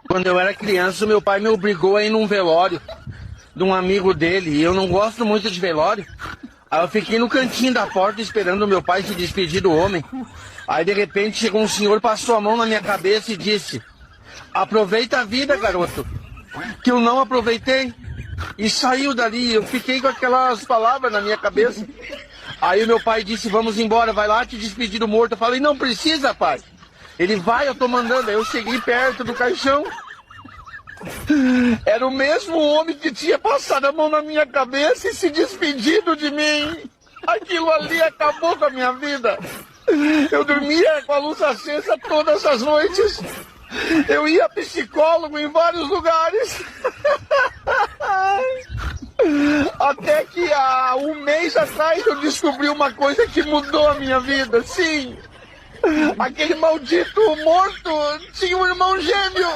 Quando eu era criança, meu pai me obrigou a ir num velório de um amigo dele. E eu não gosto muito de velório. Aí eu fiquei no cantinho da porta esperando meu pai se despedir do homem. Aí de repente chegou um senhor, passou a mão na minha cabeça e disse: aproveita a vida, garoto. Que eu não aproveitei. E saiu dali. Eu fiquei com aquelas palavras na minha cabeça. Aí o meu pai disse: vamos embora, vai lá te despedir do morto. Eu falei: não precisa, pai. Ele vai, eu tô mandando. Aí eu cheguei perto do caixão. Era o mesmo homem que tinha passado a mão na minha cabeça e se despedido de mim. Aquilo ali acabou com a minha vida. Eu dormia com a luz acesa todas as noites. Eu ia a psicólogo em vários lugares. Até que há um mês atrás eu descobri uma coisa que mudou a minha vida. Sim, aquele maldito morto tinha um irmão gêmeo.